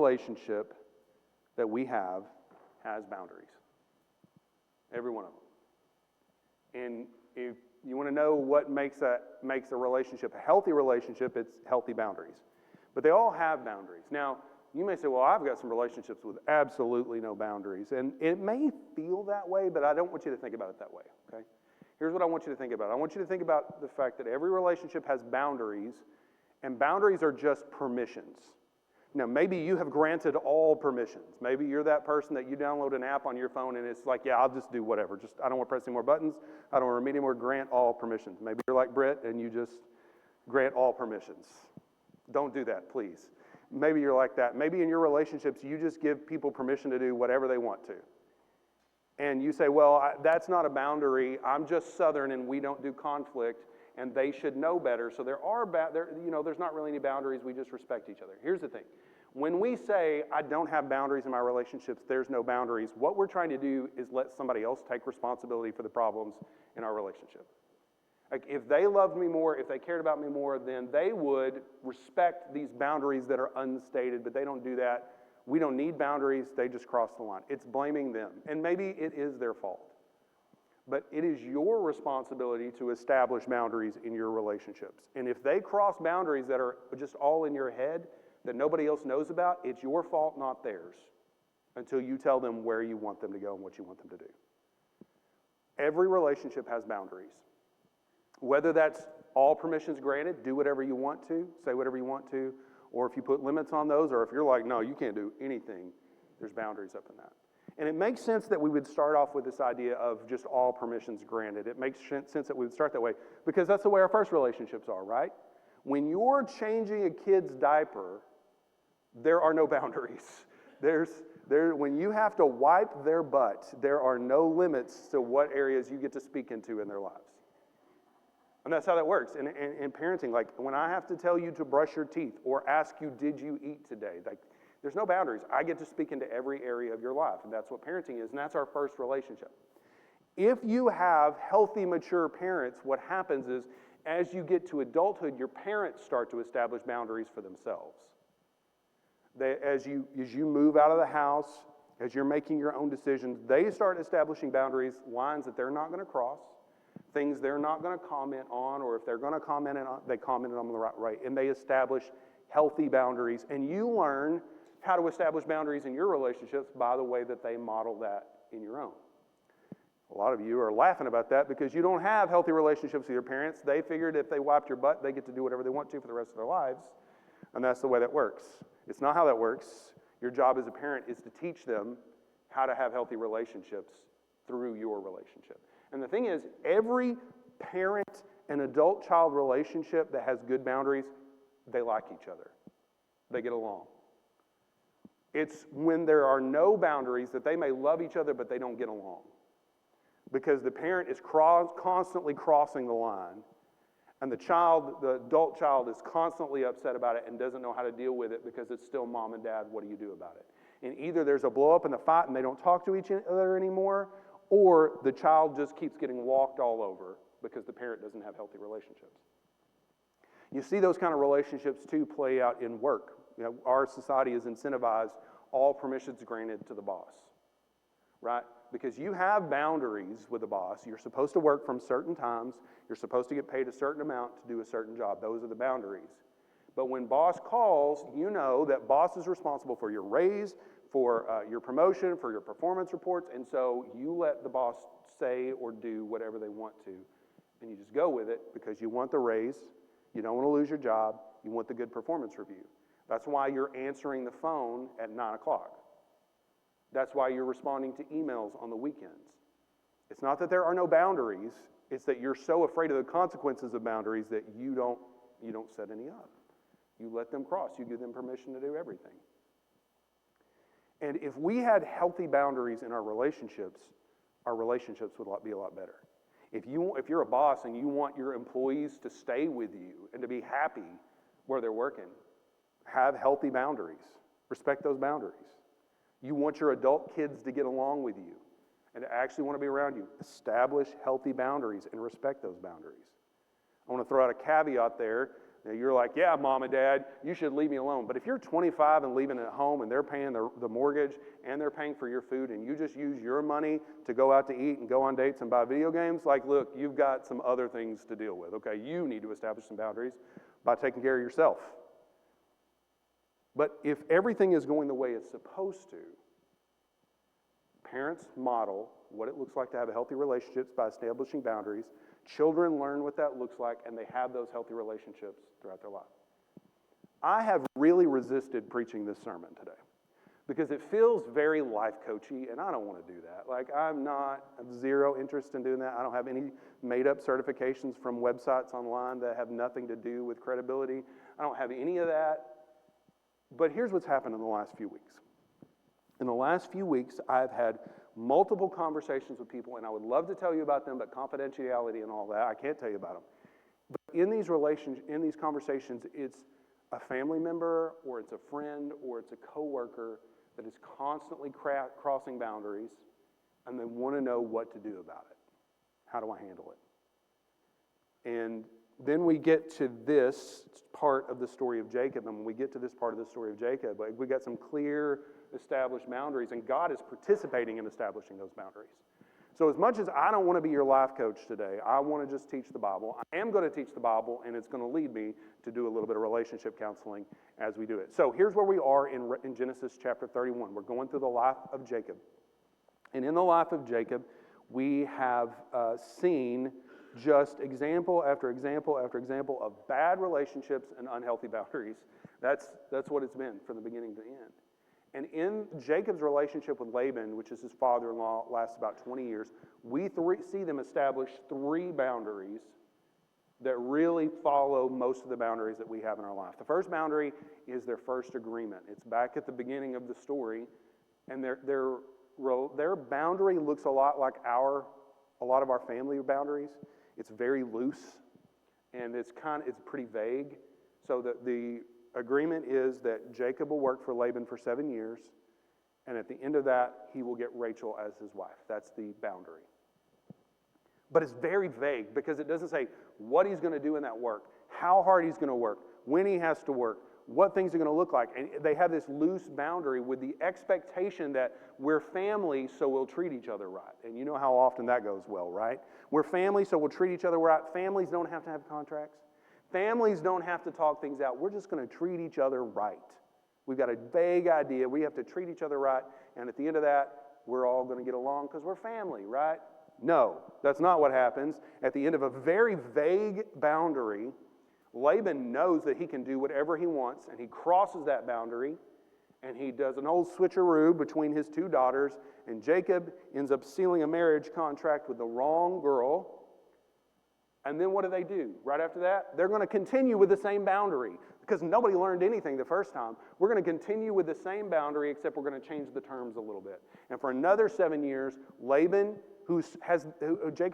relationship that we have has boundaries. Every one of them. And if you want to know what makes a relationship a healthy relationship, it's healthy boundaries. But they all have boundaries. Now, you may say, well, I've got some relationships with absolutely no boundaries. And it may feel that way, but I don't want you to think about it that way, okay? Here's what I want you to think about. I want you to think about the fact that every relationship has boundaries, and boundaries are just permissions. Now, maybe you have granted all permissions. Maybe you're that person that you download an app on your phone and it's like, yeah, I'll just do whatever. I don't want to press any more buttons. I don't want to read any more. Grant all permissions. Maybe you're like Britt and you just grant all permissions. Don't do that, please. Maybe you're like that. Maybe in your relationships, you just give people permission to do whatever they want to. And you say, well, that's not a boundary. I'm just Southern and we don't do conflict and they should know better. So there's not really any boundaries. We just respect each other. Here's the thing. When we say, I don't have boundaries in my relationships, there's no boundaries, what we're trying to do is let somebody else take responsibility for the problems in our relationship. Like if they loved me more, if they cared about me more, then they would respect these boundaries that are unstated, but they don't do that. We don't need boundaries, they just cross the line. It's blaming them, and maybe it is their fault. But it is your responsibility to establish boundaries in your relationships. And if they cross boundaries that are just all in your head, that nobody else knows about, it's your fault, not theirs, until you tell them where you want them to go and what you want them to do. Every relationship has boundaries. Whether that's all permissions granted, do whatever you want to, say whatever you want to, or if you put limits on those, or if you're like, no, you can't do anything, there's boundaries up in that. And it makes sense that we would start off with this idea of just all permissions granted. It makes sense that we would start that way, because that's the way our first relationships are, right? When you're changing a kid's diaper, there are no boundaries. When you have to wipe their butt, there are no limits to what areas you get to speak into in their lives. And that's how that works in parenting. Like when I have to tell you to brush your teeth or ask you, did you eat today? Like there's no boundaries. I get to speak into every area of your life, and that's what parenting is, and that's our first relationship. If you have healthy, mature parents, what happens is as you get to adulthood, your parents start to establish boundaries for themselves. As you move out of the house, as you're making your own decisions, they start establishing boundaries, lines that they're not going to cross, things they're not going to comment on, or if they're going to comment on, they comment on them the right way, and they establish healthy boundaries. And you learn how to establish boundaries in your relationships by the way that they model that in your own. A lot of you are laughing about that because you don't have healthy relationships with your parents. They figured if they wiped your butt, they get to do whatever they want to for the rest of their lives, and that's the way that works. It's not how that works. Your job as a parent is to teach them how to have healthy relationships through your relationship. And the thing is, every parent and adult-child relationship that has good boundaries, they like each other. They get along. It's when there are no boundaries that they may love each other, but they don't get along. Because the parent is constantly crossing the line, and the adult child is constantly upset about it and doesn't know how to deal with it because it's still mom and dad, what do you do about it? And either there's a blow up in the fight and they don't talk to each other anymore, or the child just keeps getting walked all over because the parent doesn't have healthy relationships. You see those kind of relationships too play out in work. Our society is incentivized all permissions granted to the boss, right? Because you have boundaries with the boss. You're supposed to work from certain times. You're supposed to get paid a certain amount to do a certain job. Those are the boundaries. But when boss calls, you know that boss is responsible for your raise, for your promotion, for your performance reports, and so you let the boss say or do whatever they want to, and you just go with it because you want the raise, you don't want to lose your job, you want the good performance review. That's why you're answering the phone at 9 o'clock. That's why you're responding to emails on the weekends. It's not that there are no boundaries, it's that you're so afraid of the consequences of boundaries that you don't set any up. You let them cross, you give them permission to do everything. And if we had healthy boundaries in our relationships would be a lot better. If you're a boss and you want your employees to stay with you and to be happy where they're working, have healthy boundaries. Respect those boundaries. You want your adult kids to get along with you and to actually want to be around you. Establish healthy boundaries and respect those boundaries. I want to throw out a caveat there Now, you're like, yeah, mom and dad, you should leave me alone. But if you're 25 and leaving at home and they're paying the mortgage and they're paying for your food and you just use your money to go out to eat and go on dates and buy video games, like, look, you've got some other things to deal with, okay? You need to establish some boundaries by taking care of yourself. But if everything is going the way it's supposed to, parents model what it looks like to have a healthy relationships by establishing boundaries. Children learn what that looks like, and they have those healthy relationships throughout their life. I have really resisted preaching this sermon today because it feels very life coachy, and I don't want to do that. Like, I have zero interest in doing that. I don't have any made-up certifications from websites online that have nothing to do with credibility. I don't have any of that. But here's what's happened in the last few weeks. In the last few weeks, I've had multiple conversations with people, and I would love to tell you about them, but confidentiality and all that, I can't tell you about them. But in these conversations, it's a family member, or it's a friend, or it's a coworker that is constantly crossing boundaries, and they want to know what to do about it. How do I handle it? And then we get to this part of the story of Jacob, and when we get to this part of the story of Jacob, we got some clear established boundaries, and God is participating in establishing those boundaries. So as much as I don't want to be your life coach today, I want to just teach the Bible. I am going to teach the Bible, and it's going to lead me to do a little bit of relationship counseling as we do it. So here's where we are in Genesis chapter 31. We're going through the life of Jacob. And in the life of Jacob, we have seen just example after example after example of bad relationships and unhealthy boundaries. That's what it's been from the beginning to the end. And in Jacob's relationship with Laban, which is his father-in-law, lasts about 20 years, we see them establish three boundaries that really follow most of the boundaries that we have in our life. The first boundary is their first agreement. It's back at the beginning of the story, and their boundary looks a lot like a lot of our family boundaries. It's very loose, and it's pretty vague. So that the agreement is that Jacob will work for Laban for 7 years, and at the end of that, he will get Rachel as his wife. That's the boundary. But it's very vague because it doesn't say what he's going to do in that work, how hard he's going to work, when he has to work, what things are going to look like. And they have this loose boundary with the expectation that we're family, so we'll treat each other right. And you know how often that goes well, right? We're family, so we'll treat each other right. Families don't have to have contracts. Families don't have to talk things out. We're just going to treat each other right. We've got a vague idea. We have to treat each other right, and at the end of that, we're all going to get along because we're family, right? No, that's not what happens. At the end of a very vague boundary, Laban knows that he can do whatever he wants, and he crosses that boundary, and he does an old switcheroo between his two daughters, and Jacob ends up sealing a marriage contract with the wrong girl. And then what do? Right after that, they're going to continue with the same boundary because nobody learned anything the first time. We're going to continue with the same boundary, except we're going to change the terms a little bit. And for another 7 years, Jacob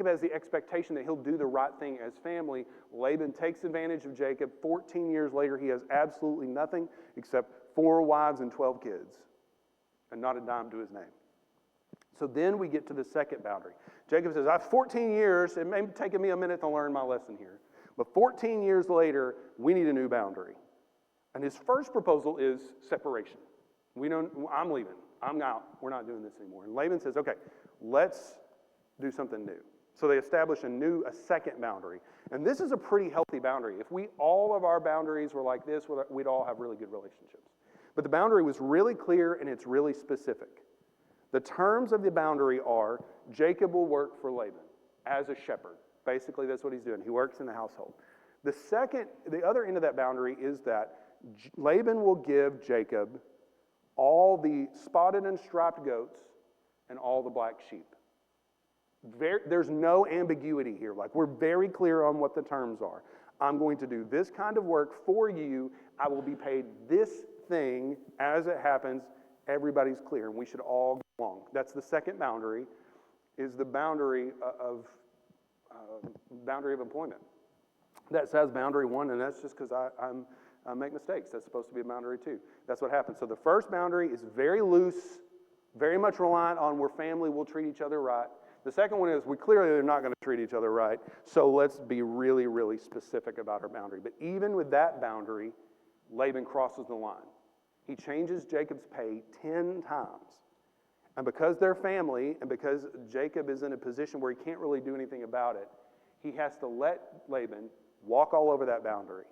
has the expectation that he'll do the right thing as family. Laban takes advantage of Jacob. 14 years later, he has absolutely nothing except 4 wives and 12 kids, and not a dime to his name. So then we get to the second boundary. Jacob says, I've 14 years, it may be taking me a minute to learn my lesson here, but 14 years later, we need a new boundary. And his first proposal is separation. I'm leaving. I'm out. We're not doing this anymore. And Laban says, okay, let's do something new. So they establish a second boundary. And this is a pretty healthy boundary. If all of our boundaries were like this, we'd all have really good relationships. But the boundary was really clear and it's really specific. The terms of the boundary are Jacob will work for Laban as a shepherd. Basically, that's what he's doing. He works in the household. The other end of that boundary is that Laban will give Jacob all the spotted and striped goats and all the black sheep. There's no ambiguity here. Like, we're very clear on what the terms are. I'm going to do this kind of work for you. I will be paid this thing as it happens. Everybody's clear, and we should all get along. That's the second boundary, is the boundary of employment. That says boundary 1, and that's just because I make mistakes. That's supposed to be a boundary 2. That's what happens. So the first boundary is very loose, very much reliant on we're family, we'll treat each other right. The second one is, clearly they're not going to treat each other right, so let's be really, really specific about our boundary. But even with that boundary, Laban crosses the line. He changes Jacob's pay 10 times. And because they're family, and because Jacob is in a position where he can't really do anything about it, he has to let Laban walk all over that boundary.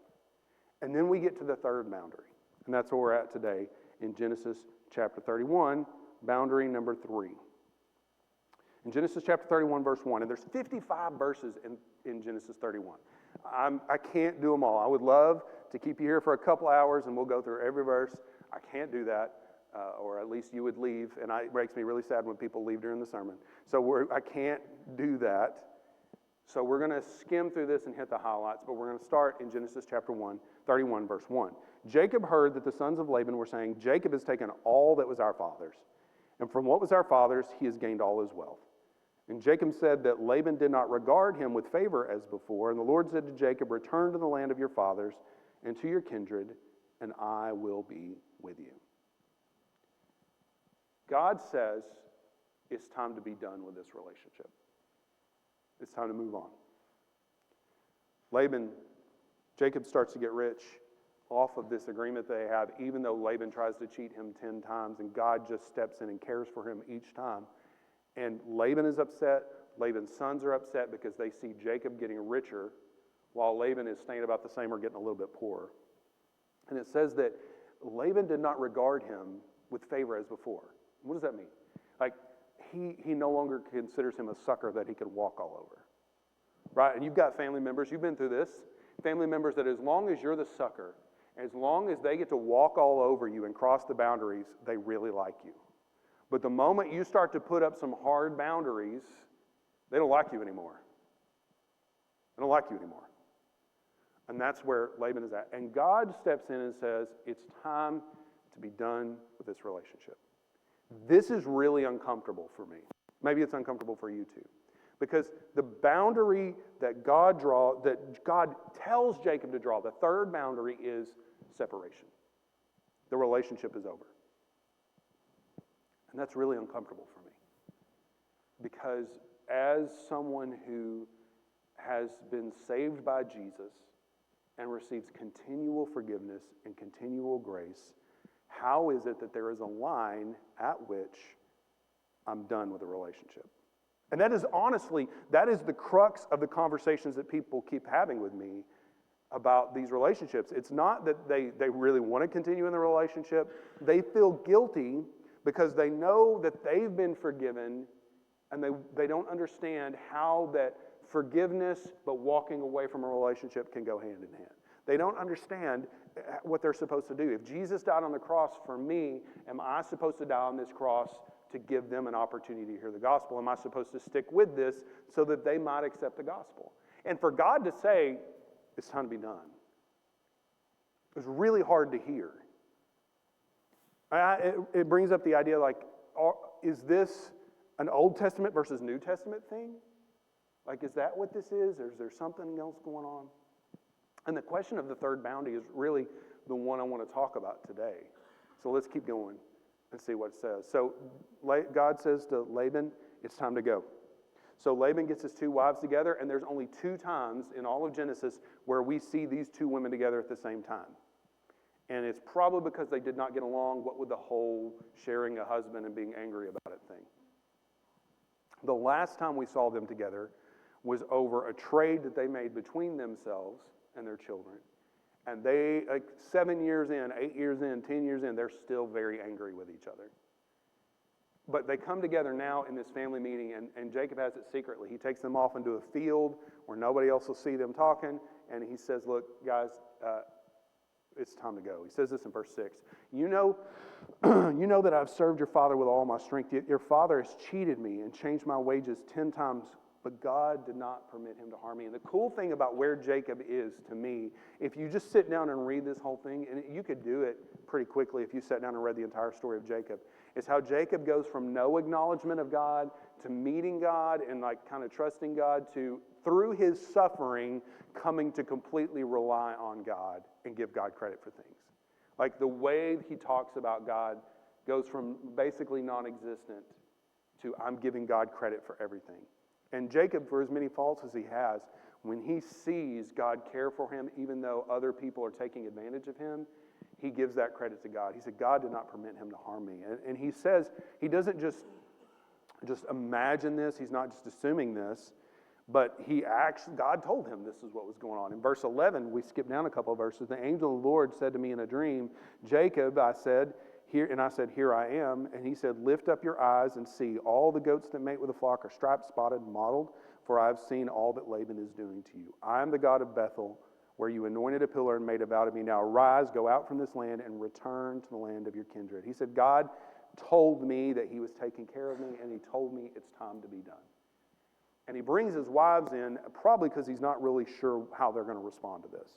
And then we get to the third boundary. And that's where we're at today in Genesis chapter 31, boundary number 3. In Genesis chapter 31, verse 1, and there's 55 verses in Genesis 31. I can't do them all. I would love to keep you here for a couple hours and we'll go through every verse. I can't do that, or at least you would leave, and it makes me really sad when people leave during the sermon. So I can't do that. So we're going to skim through this and hit the highlights, but we're going to start in Genesis chapter 31, verse 1. Jacob heard that the sons of Laban were saying, Jacob has taken all that was our father's, and from what was our father's, he has gained all his wealth. And Jacob said that Laban did not regard him with favor as before, and the Lord said to Jacob, return to the land of your fathers and to your kindred, and I will be with you. God says it's time to be done with this relationship. It's time to move on. Jacob starts to get rich off of this agreement they have, even though Laban tries to cheat him 10 times, and God just steps in and cares for him each time. And Laban is upset. Laban's sons are upset because they see Jacob getting richer while Laban is staying about the same or getting a little bit poorer. And it says that Laban did not regard him with favor as before. What does that mean? Like, he no longer considers him a sucker that he could walk all over. Right? And you've got family members, you've been through this, family members that as long as you're the sucker, as long as they get to walk all over you and cross the boundaries, they really like you. But the moment you start to put up some hard boundaries, they don't like you anymore. They don't like you anymore. And that's where Laban is at. And God steps in and says, it's time to be done with this relationship. This is really uncomfortable for me. Maybe it's uncomfortable for you too. Because the boundary that God tells Jacob to draw, the third boundary is separation. The relationship is over. And that's really uncomfortable for me. Because as someone who has been saved by Jesus and receives continual forgiveness and continual grace, how is it that there is a line at which I'm done with a relationship? And that is the crux of the conversations that people keep having with me about these relationships. It's not that they really want to continue in the relationship. They feel guilty because they know that they've been forgiven, and they don't understand how that forgiveness but walking away from a relationship can go hand in hand. They don't understand what they're supposed to do. If Jesus died on the cross for me, am I supposed to die on this cross to give them an opportunity to hear the gospel? Am I supposed to stick with this so that they might accept the gospel? And for God to say, it's time to be done, it's really hard to hear. It brings up the idea, like, is this an Old Testament versus New Testament thing? Like, is that what this is, or is there something else going on? And the question of the third boundary is really the one I want to talk about today. So let's keep going and see what it says. So God says to Laban, it's time to go. So Laban gets his two wives together, and there's only 2 times in all of Genesis where we see these 2 women together at the same time. And it's probably because they did not get along, what with the whole sharing a husband and being angry about it thing. The last time we saw them together was over a trade that they made between themselves and their children. And they, 7 years in, 8 years in, 10 years in, they're still very angry with each other. But they come together now in this family meeting, and Jacob has it secretly. He takes them off into a field where nobody else will see them talking, and he says, look, guys, it's time to go. He says this in verse 6. You know that I've served your father with all my strength, yet your father has cheated me and changed my wages 10 times, but God did not permit him to harm me. And the cool thing about where Jacob is to me, if you just sit down and read this whole thing, and you could do it pretty quickly if you sat down and read the entire story of Jacob, is how Jacob goes from no acknowledgement of God to meeting God and like kind of trusting God to, through his suffering, coming to completely rely on God and give God credit for things. Like the way he talks about God goes from basically non-existent to I'm giving God credit for everything. And Jacob, for as many faults as he has, when he sees God care for him, even though other people are taking advantage of him, he gives that credit to God. He said, God did not permit him to harm me. And he says, he doesn't just imagine this, he's not just assuming this, but God told him this is what was going on. In verse 11, we skip down a couple of verses. The angel of the Lord said to me in a dream, Jacob, I said, here I am. And he said, lift up your eyes and see. All the goats that mate with the flock are striped, spotted, and mottled, for I have seen all that Laban is doing to you. I am the God of Bethel, where you anointed a pillar and made a vow to me. Now arise, go out from this land, and return to the land of your kindred. He said, God told me that he was taking care of me, and he told me it's time to be done. And he brings his wives in, probably because he's not really sure how they're going to respond to this.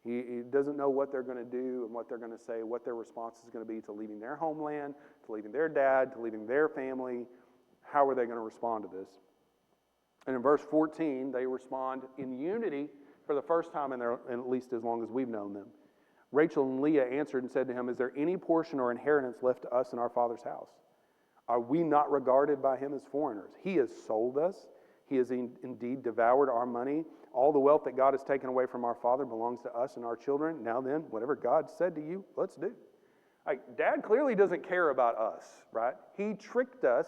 He doesn't know what they're going to do and what they're going to say, what their response is going to be to leaving their homeland, to leaving their dad, to leaving their family. How are they going to respond to this? And in verse 14, they respond in unity for the first time in at least as long as we've known them. Rachel and Leah answered and said to him, is there any portion or inheritance left to us in our father's house? Are we not regarded by him as foreigners? He has sold us. He has indeed devoured our money. All the wealth that God has taken away from our father belongs to us and our children. Now then, whatever God said to you, let's do. Dad clearly doesn't care about us, right? He tricked us,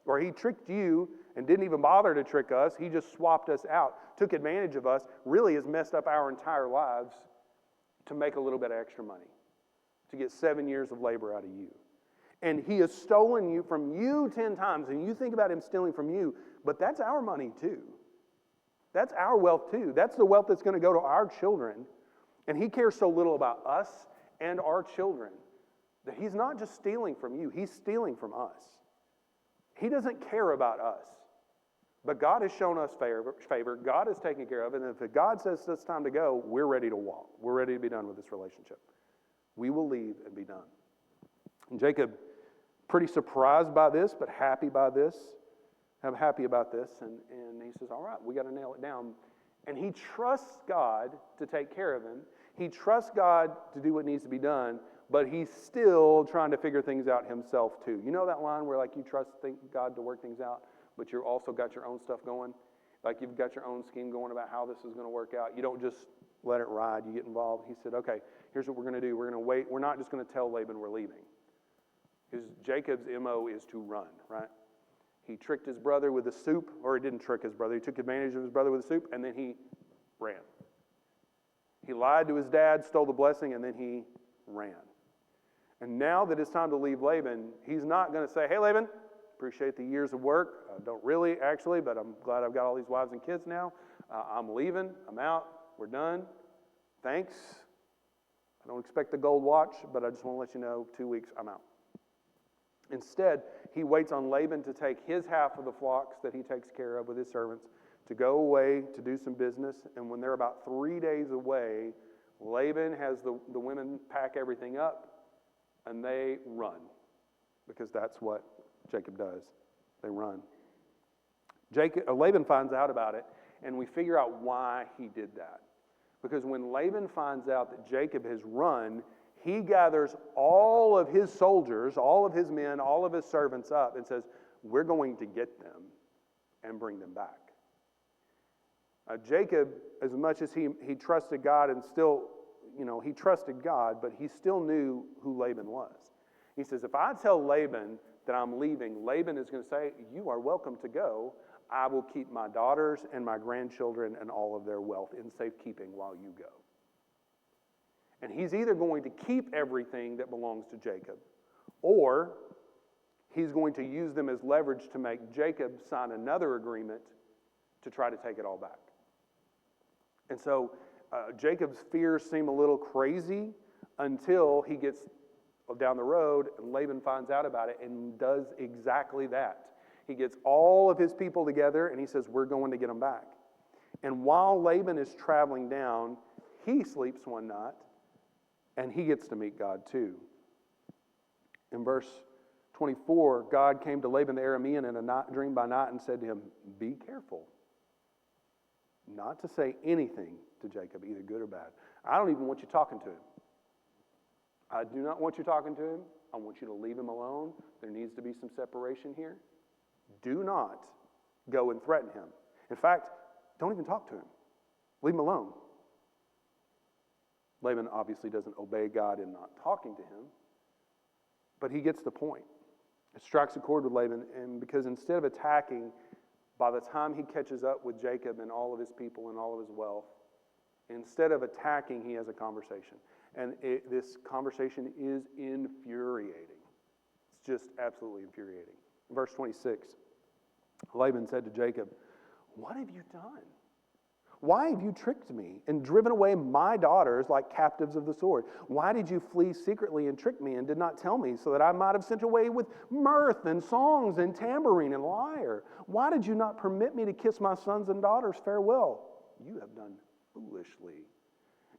or he tricked you and didn't even bother to trick us. He just swapped us out, took advantage of us, really has messed up our entire lives to make a little bit of extra money, to get 7 years of labor out of you. And he has stolen you from you 10 times, and you think about him stealing from you, but that's our money too. That's our wealth too. That's the wealth that's going to go to our children. And he cares so little about us and our children that he's not just stealing from you, he's stealing from us. He doesn't care about us. But God has shown us favor. God has taken care of it. And if God says it's time to go, we're ready to walk. We're ready to be done with this relationship. We will leave and be done. And Jacob, pretty surprised by this, but happy by this. I'm happy about this. And he says, all right, we got to nail it down. And he trusts God to take care of him. He trusts God to do what needs to be done, but he's still trying to figure things out himself too. You know that line where you trust God to work things out, but you've also got your own stuff going? Like you've got your own scheme going about how this is going to work out. You don't just let it ride. You get involved. He said, okay, here's what we're going to do. We're going to wait. We're not just going to tell Laban we're leaving. Because Jacob's MO is to run, right? He tricked his brother with the soup, or he didn't trick his brother. He took advantage of his brother with the soup, and then he ran. He lied to his dad, stole the blessing, and then he ran. And now that it's time to leave Laban, he's not going to say, hey, Laban, appreciate the years of work. I don't really, actually, but I'm glad I've got all these wives and kids now. I'm leaving. I'm out. We're done. Thanks. I don't expect the gold watch, but I just want to let you know, 2 weeks, I'm out. Instead, he waits on Laban to take his half of the flocks that he takes care of with his servants to go away to do some business. And when they're about 3 days away, Laban has the women pack everything up and they run, because that's what Jacob does. They run. Laban finds out about it, and we figure out why he did that. Because when Laban finds out that Jacob has run, he gathers all of his soldiers, all of his men, all of his servants up and says, we're going to get them and bring them back. Jacob, as much as he trusted God and still, he trusted God, but he still knew who Laban was. He says, if I tell Laban that I'm leaving, Laban is going to say, you are welcome to go. I will keep my daughters and my grandchildren and all of their wealth in safekeeping while you go. And he's either going to keep everything that belongs to Jacob, or he's going to use them as leverage to make Jacob sign another agreement to try to take it all back. And so Jacob's fears seem a little crazy until he gets down the road and Laban finds out about it and does exactly that. He gets all of his people together and he says, we're going to get them back. And while Laban is traveling down, he sleeps one night and he gets to meet God too. In verse 24, God came to Laban the Aramean in a dream by night and said to him, be careful not to say anything to Jacob, either good or bad. I don't even want you talking to him. I do not want you talking to him. I want you to leave him alone. There needs to be some separation here. Do not go and threaten him. In fact, don't even talk to him. Leave him alone. Laban obviously doesn't obey God in not talking to him, but he gets the point. It strikes a chord with Laban, and because instead of attacking, by the time he catches up with Jacob and all of his people and all of his wealth, instead of attacking, he has a conversation. And this conversation is infuriating. It's just absolutely infuriating. Verse 26, Laban said to Jacob, "What have you done? Why have you tricked me and driven away my daughters like captives of the sword? Why did you flee secretly and trick me and did not tell me so that I might have sent away with mirth and songs and tambourine and lyre? Why did you not permit me to kiss my sons and daughters farewell? You have done foolishly.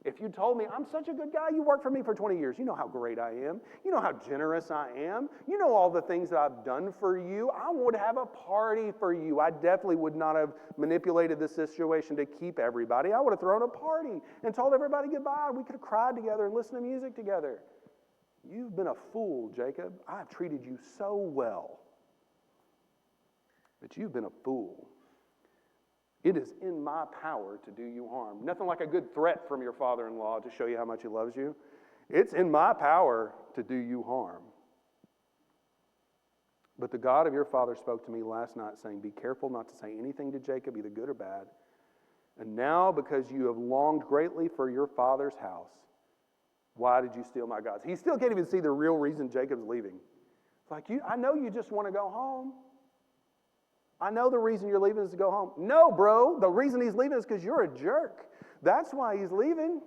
If you told me, I'm such a good guy, you worked for me for 20 years, you know how great I am, you know how generous I am, you know all the things that I've done for you, I would have a party for you. I definitely would not have manipulated the situation to keep everybody. I would have thrown a party and told everybody goodbye. We could have cried together and listened to music together. You've been a fool, Jacob. I've treated you so well, but you've been a fool. It is in my power to do you harm." Nothing like a good threat from your father-in-law to show you how much he loves you. It's in my power to do you harm. "But the God of your father spoke to me last night, saying, 'Be careful not to say anything to Jacob, either good or bad. And now, because you have longed greatly for your father's house, why did you steal my gods?'" He still can't even see the real reason Jacob's leaving. It's like, I know you just want to go home. I know the reason you're leaving is to go home. No, bro, the reason he's leaving is because you're a jerk. That's why he's leaving.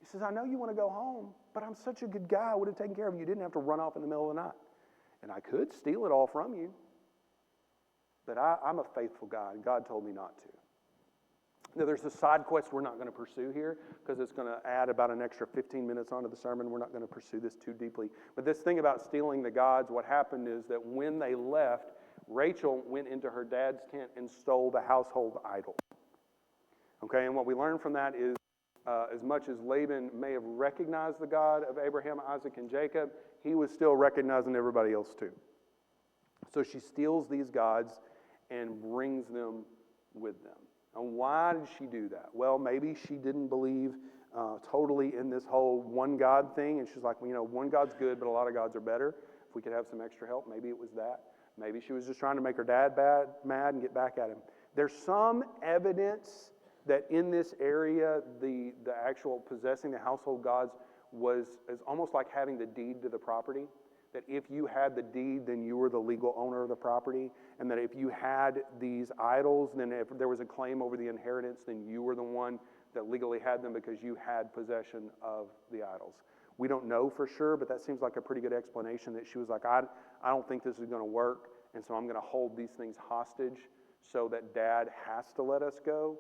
He says, "I know you want to go home, but I'm such a good guy. I would have taken care of you. You didn't have to run off in the middle of the night. And I could steal it all from you. But I'm a faithful guy, and God told me not to." Now, there's a side quest we're not going to pursue here because it's going to add about an extra 15 minutes onto the sermon. We're not going to pursue this too deeply. But this thing about stealing the gods, what happened is that when they left, Rachel went into her dad's tent and stole the household idol. Okay, and what we learn from that is as much as Laban may have recognized the God of Abraham, Isaac, and Jacob, he was still recognizing everybody else too. So she steals these gods and brings them with them. And why did she do that? Well, maybe she didn't believe totally in this whole one God thing. And she's like, well, one God's good, but a lot of gods are better. If we could have some extra help, maybe it was that. Maybe she was just trying to make her dad mad and get back at him. There's some evidence that in this area, the actual possessing the household gods is almost like having the deed to the property. That if you had the deed, then you were the legal owner of the property. And that if you had these idols, then if there was a claim over the inheritance, then you were the one that legally had them because you had possession of the idols. We don't know for sure, but that seems like a pretty good explanation that she was like, I don't think this is going to work, and so I'm going to hold these things hostage so that Dad has to let us go.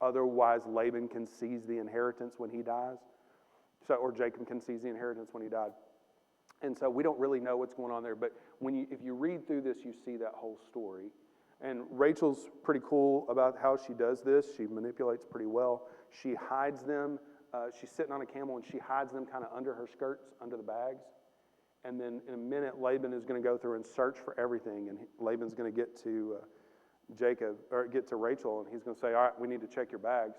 Otherwise, Laban can seize the inheritance when he dies. Or Jacob can seize the inheritance when he died. And so we don't really know what's going on there, but if you read through this, you see that whole story. And Rachel's pretty cool about how she does this. She manipulates pretty well. She hides them. She's sitting on a camel, and she hides them kind of under her skirts, under the bags. And then in a minute, Laban is going to go through and search for everything, and Laban's going to get to get to Rachel, and he's going to say, all right, we need to check your bags.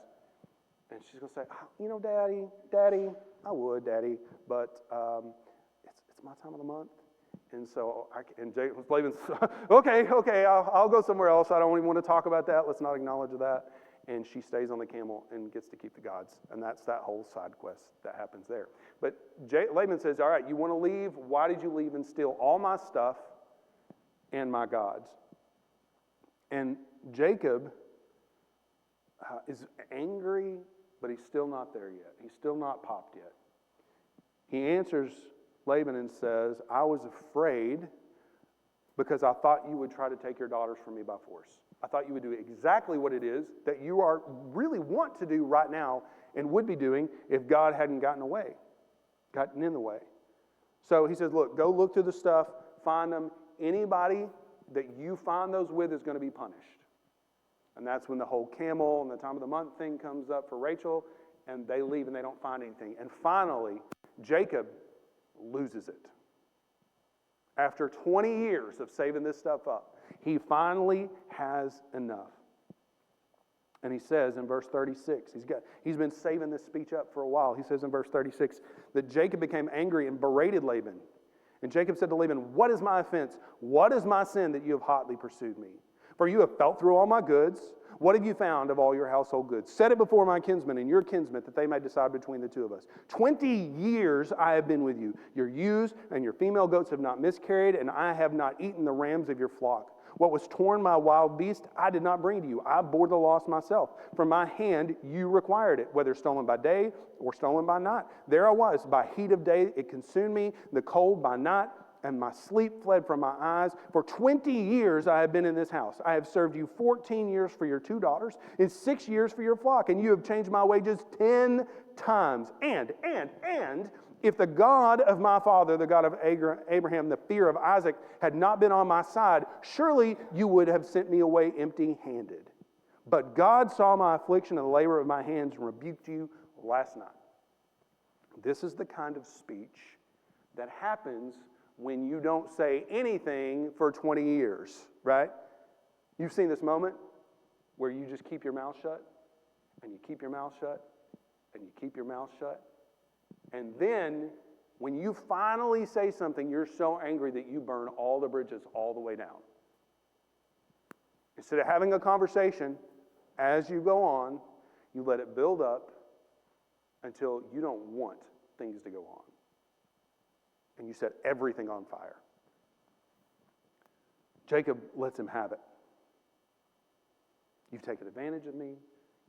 And she's going to say, Daddy, I would, Daddy, but it's my time of the month. And so, Laban's, okay, I'll go somewhere else. I don't even want to talk about that. Let's not acknowledge that. And she stays on the camel and gets to keep the gods. And that's that whole side quest that happens there. But Laban says, all right, you want to leave? Why did you leave and steal all my stuff and my gods? And Jacob is angry, but he's still not there yet. He's still not popped yet. He answers Laban and says, I was afraid because I thought you would try to take your daughters from me by force. I thought you would do exactly what it is that you really want to do right now and would be doing if God hadn't gotten in the way. So he says, look, go look through the stuff, find them. Anybody that you find those with is going to be punished. And that's when the whole camel and the time of the month thing comes up for Rachel, and they leave and they don't find anything. And finally, Jacob loses it. after 20 years of saving this stuff up, he finally has enough. And he says in verse 36, he's been saving this speech up for a while. He says in verse 36 that Jacob became angry and berated Laban. And Jacob said to Laban, "What is my offense? What is my sin that you have hotly pursued me? For you have felt through all my goods. What have you found of all your household goods? Set it before my kinsmen and your kinsmen, that they may decide between the two of us. 20 years I have been with you. Your ewes and your female goats have not miscarried, and I have not eaten the rams of your flock. What was torn by wild beast, I did not bring to you. I bore the loss myself. From my hand you required it, whether stolen by day or stolen by night. There I was. By heat of day it consumed me, the cold by night, and my sleep fled from my eyes. For 20 years I have been in this house. I have served you 14 years for your 2 daughters, and 6 years for your flock, and you have changed my wages 10 times. And if the God of my father, the God of Abraham, the fear of Isaac, had not been on my side, surely you would have sent me away empty-handed. But God saw my affliction and the labor of my hands and rebuked you last night." This is the kind of speech that happens when you don't say anything for 20 years, right? You've seen this moment where you just keep your mouth shut, and you keep your mouth shut, and you keep your mouth shut. And then, when you finally say something, you're so angry that you burn all the bridges all the way down. Instead of having a conversation, as you go on, you let it build up until you don't want things to go on. And you set everything on fire. Jacob lets him have it. You've taken advantage of me.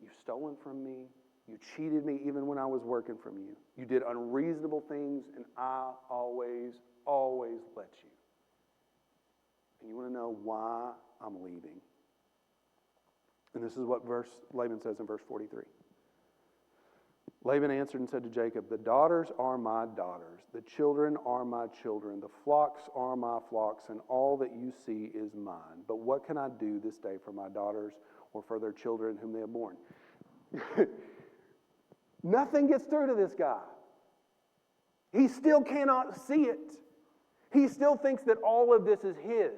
You've stolen from me. You cheated me even when I was working from you. You did unreasonable things, and I always let you. And you want to know why I'm leaving. And this is what Laban says in verse 43. Laban answered and said to Jacob, "The daughters are my daughters, the children are my children, the flocks are my flocks, and all that you see is mine. But what can I do this day for my daughters or for their children whom they have borne?" Nothing gets through to this guy. He still cannot see it. He still thinks that all of this is his.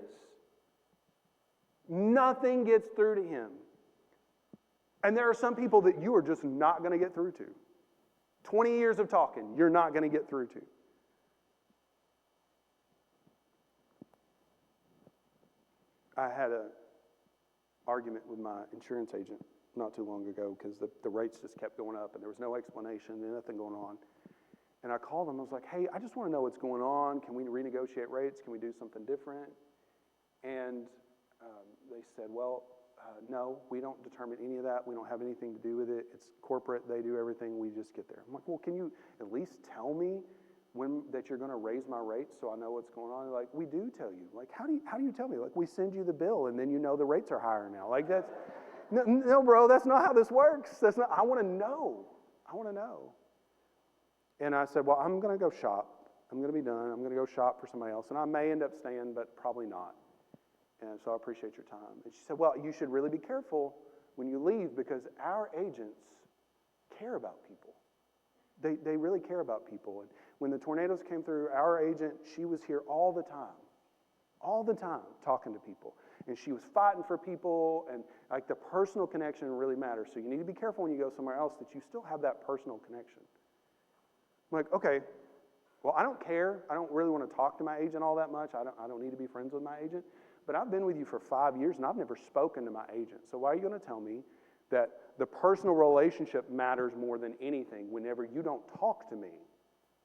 Nothing gets through to him. And there are some people that you are just not going to get through to. 20 years of talking, you're not going to get through to. I had an argument with my insurance agent not too long ago because the rates just kept going up and there was no explanation and nothing going on. And I called them. I was like, "Hey, I just want to know what's going on. Can we renegotiate rates? Can we do something different?" And they said, "Well, no, we don't determine any of that. We don't have anything to do with it. It's corporate. They do everything. We just get there." I'm like, "Well, can you at least tell me that you're going to raise my rates so I know what's going on?" They're like, "We do tell you." Like, how do you tell me? Like, we send you the bill and then you know the rates are higher now. Like, that's no, bro. That's not how this works. That's not. I want to know. I want to know. And I said, "Well, I'm going to go shop. I'm going to be done. I'm going to go shop for somebody else, and I may end up staying, but probably not. And so I appreciate your time." And she said, "Well, you should really be careful when you leave because our agents care about people. They really care about people. And when the tornadoes came through, our agent, she was here all the time talking to people. And she was fighting for people, and like the personal connection really matters. So you need to be careful when you go somewhere else that you still have that personal connection." I'm like, "Okay, well, I don't care. I don't really want to talk to my agent all that much. I don't need to be friends with my agent. But I've been with you for 5 years, and I've never spoken to my agent. So why are you going to tell me that the personal relationship matters more than anything whenever you don't talk to me?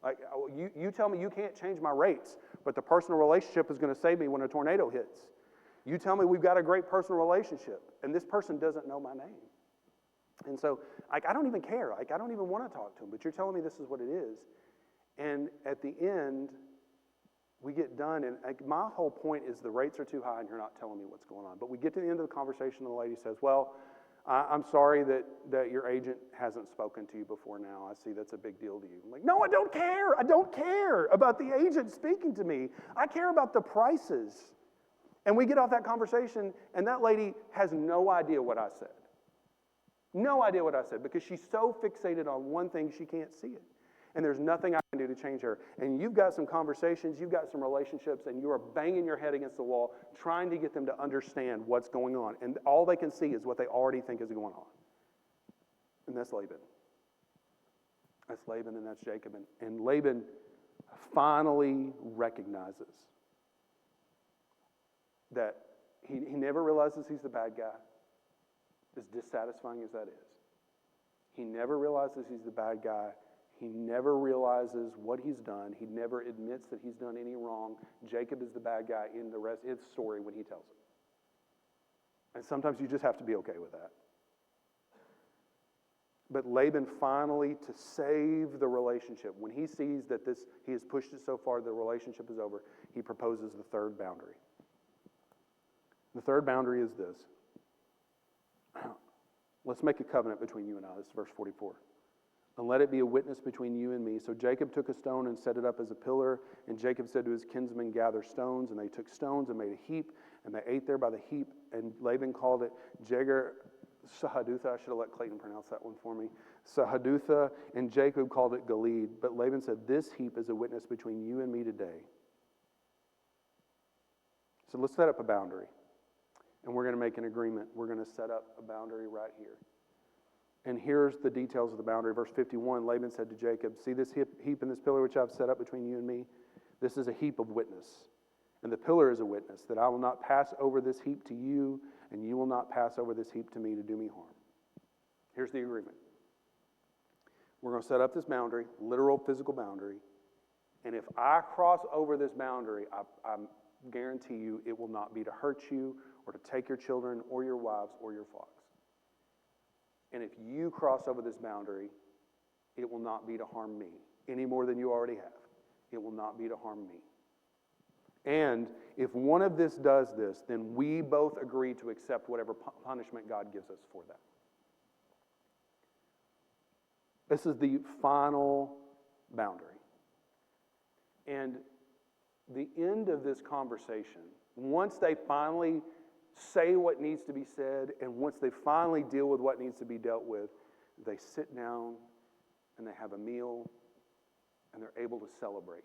Like, you tell me you can't change my rates, but the personal relationship is going to save me when a tornado hits. You tell me we've got a great personal relationship, and this person doesn't know my name. And so, like, I don't even care. Like, I don't even want to talk to him, but you're telling me this is what it is." And at the end, we get done, and like, my whole point is the rates are too high and you're not telling me what's going on. But we get to the end of the conversation, and the lady says, "Well, I'm sorry that your agent hasn't spoken to you before now. I see that's a big deal to you." I'm like, "No, I don't care. I don't care about the agent speaking to me. I care about the prices." And we get off that conversation, and that lady has no idea what I said. No idea what I said, because she's so fixated on one thing she can't see it. And there's nothing I can do to change her. And you've got some conversations, you've got some relationships, and you are banging your head against the wall trying to get them to understand what's going on. And all they can see is what they already think is going on. And that's Laban. That's Laban and that's Jacob. And Laban finally recognizes that he never realizes he's the bad guy, as dissatisfying as that is. He never realizes he's the bad guy. He never realizes what he's done. He never admits that he's done any wrong. Jacob is the bad guy in the rest of his story when he tells it. And sometimes you just have to be okay with that. But Laban finally, to save the relationship, when he sees that he has pushed it so far, the relationship is over, he proposes the third boundary. The third boundary is this. Let's make a covenant between you and I. This is verse 44. And let it be a witness between you and me. So Jacob took a stone and set it up as a pillar. And Jacob said to his kinsmen, gather stones. And they took stones and made a heap. And they ate there by the heap. And Laban called it Jegar Sahadutha. I should have let Clayton pronounce that one for me. Sahadutha. And Jacob called it Gilead. But Laban said, this heap is a witness between you and me today. So let's set up a boundary. And we're going to make an agreement. We're going to set up a boundary right here. And here's the details of the boundary. Verse 51, Laban said to Jacob, see this heap and this pillar which I've set up between you and me? This is a heap of witness. And the pillar is a witness that I will not pass over this heap to you, and you will not pass over this heap to me to do me harm. Here's the agreement. We're going to set up this boundary, literal physical boundary. And if I cross over this boundary, I guarantee you it will not be to hurt you or to take your children or your wives or your flocks. And if you cross over this boundary, it will not be to harm me any more than you already have. It will not be to harm me. And if one of this does this, then we both agree to accept whatever punishment God gives us for that. This is the final boundary. And the end of this conversation, once they finally say what needs to be said, and once they finally deal with what needs to be dealt with, they sit down and they have a meal and they're able to celebrate.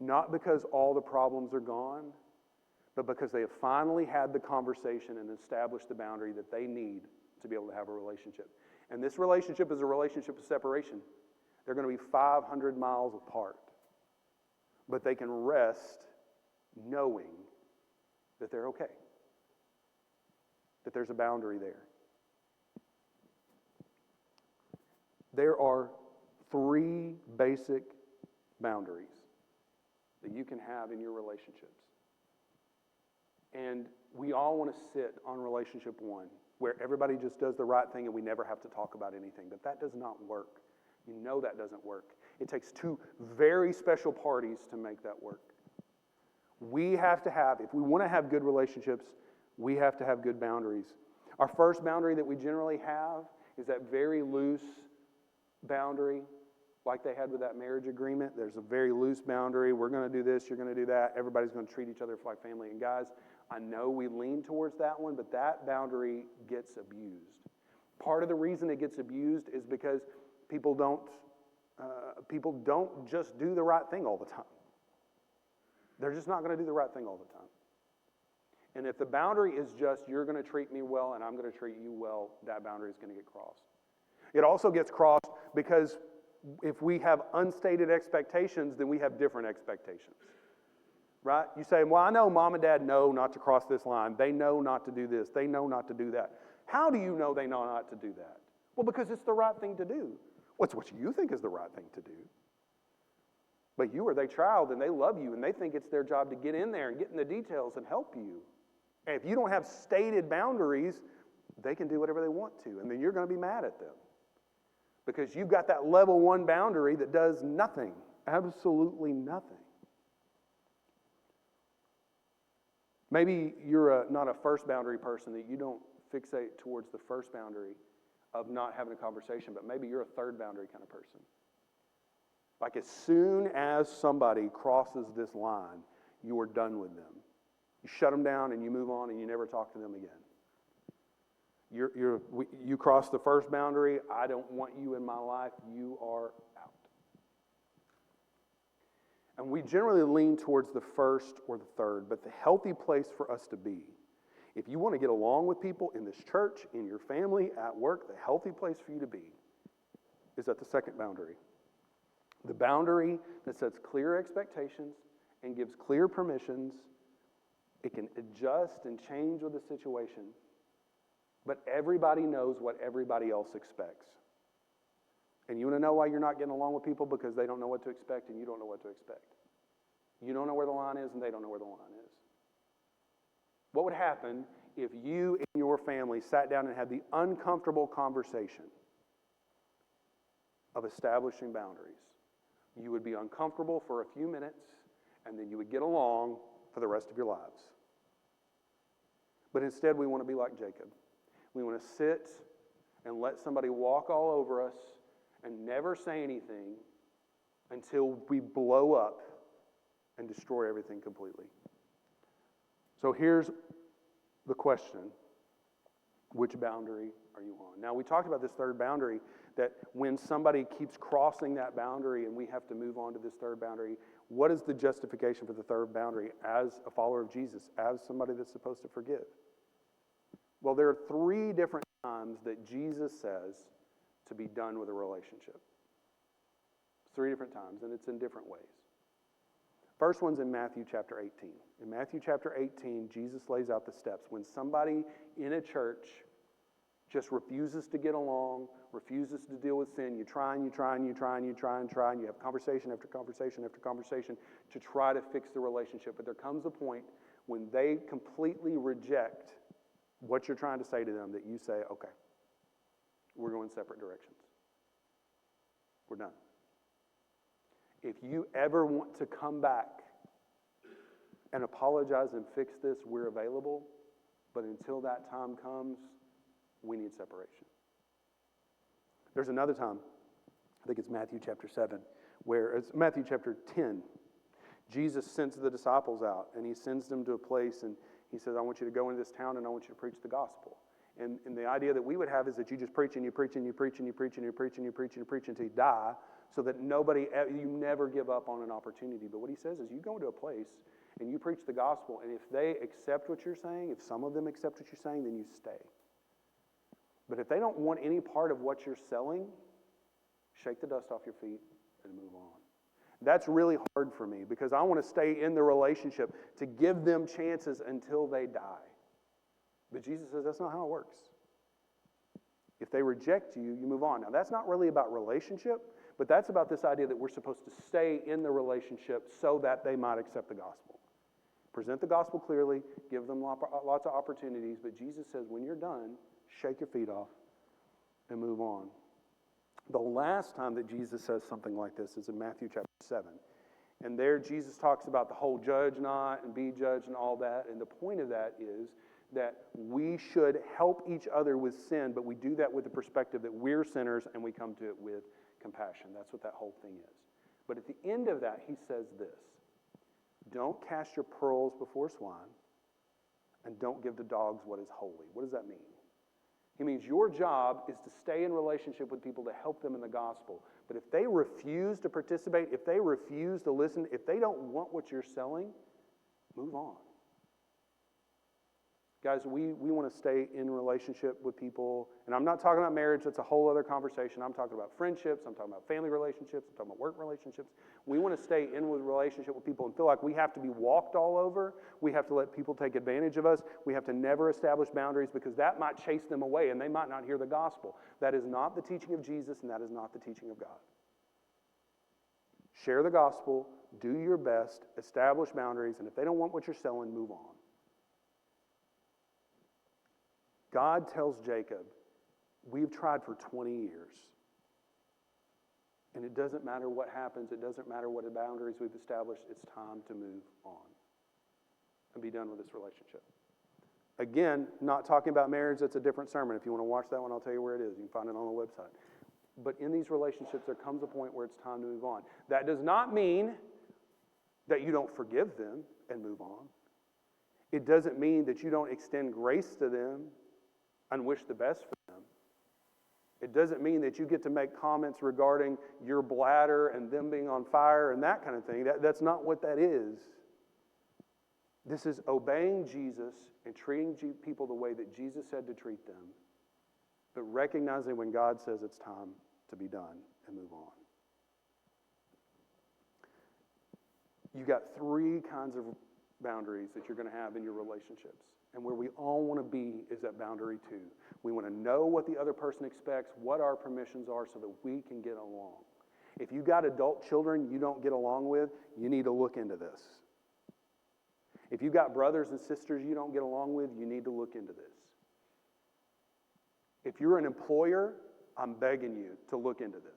Not because all the problems are gone, but because they have finally had the conversation and established the boundary that they need to be able to have a relationship. And this relationship is a relationship of separation. They're going to be 500 miles apart. But they can rest knowing that they're okay. That there's a boundary there. There are 3 basic boundaries that you can have in your relationships. And we all want to sit on relationship 1, where everybody just does the right thing and we never have to talk about anything. But that does not work. You know that doesn't work. It takes 2 very special parties to make that work. We have to have, if we want to have good relationships, we have to have good boundaries. Our first boundary that we generally have is that very loose boundary, like they had with that marriage agreement. There's a very loose boundary. We're going to do this, you're going to do that. Everybody's going to treat each other like family. And guys, I know we lean towards that one, but that boundary gets abused. Part of the reason it gets abused is because people don't just do the right thing all the time. They're just not going to do the right thing all the time. And if the boundary is just, you're going to treat me well and I'm going to treat you well, that boundary is going to get crossed. It also gets crossed because if we have unstated expectations, then we have different expectations. Right? You say, well, I know mom and dad know not to cross this line. They know not to do this. They know not to do that. How do you know they know not to do that? Well, because it's the right thing to do. What's what you think is the right thing to do? But you are their child and they love you and they think it's their job to get in there and get in the details and help you. And if you don't have stated boundaries, they can do whatever they want to. And then you're going to be mad at them. Because you've got that level 1 boundary that does nothing. Absolutely nothing. Maybe you're not a first boundary person, that you don't fixate towards the first boundary of not having a conversation, but maybe you're a third boundary kind of person. Like as soon as somebody crosses this line, you are done with them. You shut them down and you move on and you never talk to them again. You cross the first boundary, I don't want you in my life, you are out. And we generally lean towards the first or the third, but the healthy place for us to be, if you want to get along with people in this church, in your family, at work, the healthy place for you to be is at the second boundary. The boundary that sets clear expectations and gives clear permissions. It can adjust and change with the situation, but everybody knows what everybody else expects. And you want to know why you're not getting along with people? Because they don't know what to expect and you don't know what to expect. You don't know where the line is and they don't know where the line is. What would happen if you and your family sat down and had the uncomfortable conversation of establishing boundaries? You would be uncomfortable for a few minutes and then you would get along for the rest of your lives. But instead we want to be like Jacob. We want to sit and let somebody walk all over us and never say anything until we blow up and destroy everything completely. So here's the question. Which boundary are you on? Now, we talked about this third boundary, that when somebody keeps crossing that boundary and we have to move on to this third boundary, what is the justification for the third boundary as a follower of Jesus, as somebody that's supposed to forgive? Well, there are 3 different times that Jesus says to be done with a relationship. 3 different times, and it's in different ways. First one's in Matthew chapter 18. In Matthew chapter 18, Jesus lays out the steps. When somebody in a church just refuses to get along, refuses to deal with sin, you try and you try and you try and you try and try, and you have conversation after conversation after conversation to try to fix the relationship. But there comes a point when they completely reject what you're trying to say to them that you say, okay, we're going separate directions. We're done. If you ever want to come back and apologize and fix this, we're available. But until that time comes, we need separation. There's another time, I think it's Matthew chapter 7, where it's Matthew chapter 10. Jesus sends the disciples out, and he sends them to a place, and he says, I want you to go into this town, and I want you to preach the gospel. And the idea that we would have is that you just preach and you preach and you preach and you preach and you preach and you preach and you preach until you die, so that you never give up on an opportunity. But what he says is you go into a place and you preach the gospel, and if they accept what you're saying, if some of them accept what you're saying, then you stay. But if they don't want any part of what you're selling, shake the dust off your feet and move on. That's really hard for me because I want to stay in the relationship to give them chances until they die. But Jesus says that's not how it works. If they reject you, you move on. Now, that's not really about relationship, but that's about this idea that we're supposed to stay in the relationship so that they might accept the gospel. Present the gospel clearly, give them lots of opportunities, but Jesus says when you're done, shake your feet off and move on. The last time that Jesus says something like this is in Matthew chapter 7. And there Jesus talks about the whole judge not and be judged and all that. And the point of that is that we should help each other with sin, but we do that with the perspective that we're sinners and we come to it with compassion. That's what that whole thing is. But at the end of that, he says this: don't cast your pearls before swine and don't give the dogs what is holy. What does that mean? He means your job is to stay in relationship with people to help them in the gospel. But if they refuse to participate, if they refuse to listen, if they don't want what you're selling, move on. Guys, we want to stay in relationship with people. And I'm not talking about marriage. That's a whole other conversation. I'm talking about friendships. I'm talking about family relationships. I'm talking about work relationships. We want to stay in with relationship with people and feel like we have to be walked all over. We have to let people take advantage of us. We have to never establish boundaries because that might chase them away and they might not hear the gospel. That is not the teaching of Jesus and that is not the teaching of God. Share the gospel. Do your best. Establish boundaries. And if they don't want what you're selling, move on. God tells Jacob, we've tried for 20 years. And it doesn't matter what happens. It doesn't matter what boundaries we've established. It's time to move on and be done with this relationship. Again, not talking about marriage. That's a different sermon. If you want to watch that one, I'll tell you where it is. You can find it on the website. But in these relationships, there comes a point where it's time to move on. That does not mean that you don't forgive them and move on. It doesn't mean that you don't extend grace to them and wish the best for them. It doesn't mean that you get to make comments regarding your bladder and them being on fire and that kind of thing. That's not what that is. This is obeying Jesus and treating people the way that Jesus said to treat them, but recognizing when God says it's time to be done and move on. You got 3 kinds of boundaries that you're going to have in your relationships. And where we all want to be is at boundary 2. We want to know what the other person expects, what our permissions are so that we can get along. If you got adult children you don't get along with, you need to look into this. If you got brothers and sisters you don't get along with, you need to look into this. If you're an employer, I'm begging you to look into this.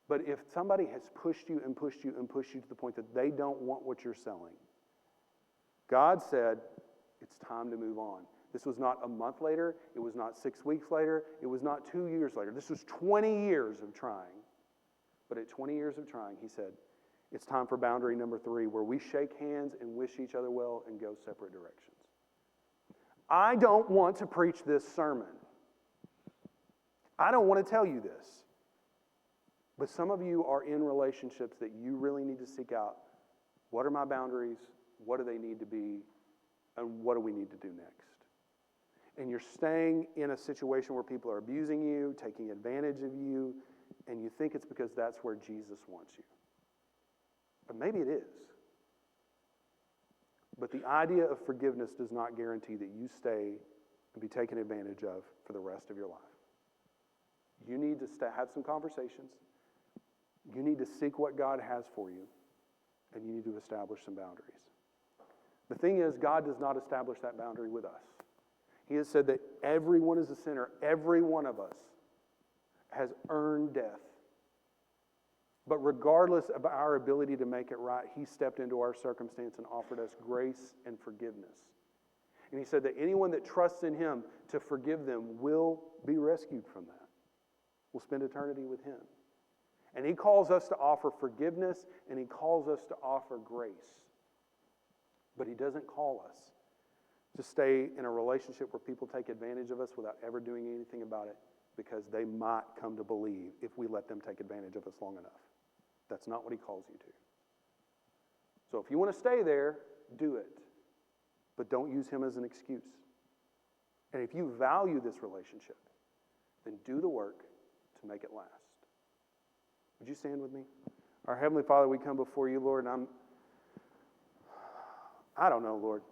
But if somebody has pushed you and pushed you and pushed you to the point that they don't want what you're selling, God said, it's time to move on. This was not a month later. It was not 6 weeks later. It was not 2 years later. This was 20 years of trying. But at 20 years of trying, he said, it's time for boundary number 3, where we shake hands and wish each other well and go separate directions. I don't want to preach this sermon. I don't want to tell you this. But some of you are in relationships that you really need to seek out. What are my boundaries? What do they need to be? And what do we need to do next? And you're staying in a situation where people are abusing you, taking advantage of you, and you think it's because that's where Jesus wants you. But maybe it is. But the idea of forgiveness does not guarantee that you stay and be taken advantage of for the rest of your life. You need to have some conversations. You need to seek what God has for you, and you need to establish some boundaries. The thing is, God does not establish that boundary with us. He has said that everyone is a sinner. Every one of us has earned death. But regardless of our ability to make it right, he stepped into our circumstance and offered us grace and forgiveness. And he said that anyone that trusts in him to forgive them will be rescued from that. Will spend eternity with him. And he calls us to offer forgiveness, and he calls us to offer grace. But he doesn't call us to stay in a relationship where people take advantage of us without ever doing anything about it, because they might come to believe if we let them take advantage of us long enough. That's not what he calls you to. So if you want to stay there, do it. But don't use him as an excuse. And if you value this relationship, then do the work to make it last. Would you stand with me? Our Heavenly Father, we come before you, Lord, and I don't know, Lord.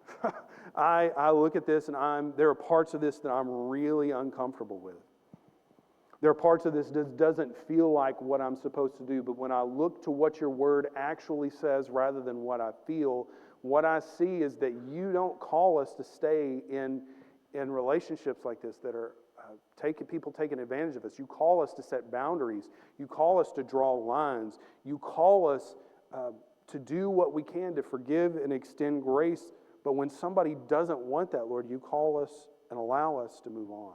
I look at this and there are parts of this that I'm really uncomfortable with. There are parts of this that doesn't feel like what I'm supposed to do, but when I look to what your word actually says rather than what I feel, what I see is that you don't call us to stay in relationships like this that are people taking advantage of us. You call us to set boundaries. You call us to draw lines. You call us to do what we can to forgive and extend grace. But when somebody doesn't want that, Lord, you call us and allow us to move on.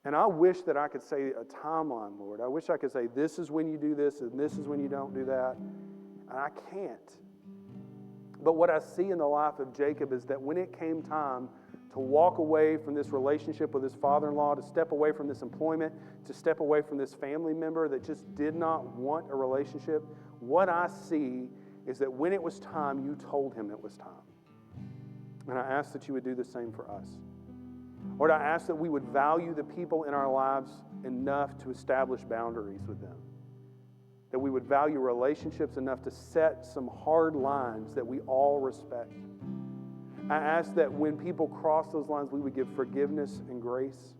And I wish that I could say a timeline, Lord. I wish I could say this is when you do this and this is when you don't do that. And I can't. But what I see in the life of Jacob is that when it came time to walk away from this relationship with his father-in-law, to step away from this employment, to step away from this family member that just did not want a relationship, what I see is that when it was time, you told him it was time. And I ask that you would do the same for us. Lord, I ask that we would value the people in our lives enough to establish boundaries with them. That we would value relationships enough to set some hard lines that we all respect. I ask that when people cross those lines, we would give forgiveness and grace,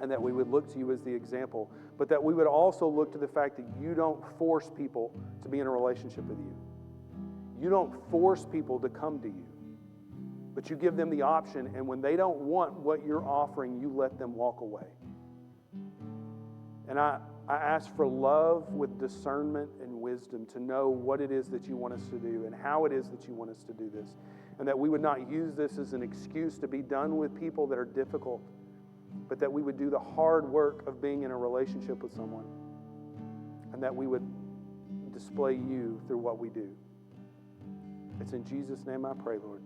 and that we would look to you as the example, but that we would also look to the fact that you don't force people to be in a relationship with you. You don't force people to come to you, but you give them the option, and when they don't want what you're offering, you let them walk away. And I ask for love with discernment and wisdom to know what it is that you want us to do and how it is that you want us to do this. And that we would not use this as an excuse to be done with people that are difficult, but that we would do the hard work of being in a relationship with someone. And that we would display you through what we do. It's in Jesus' name I pray, Lord.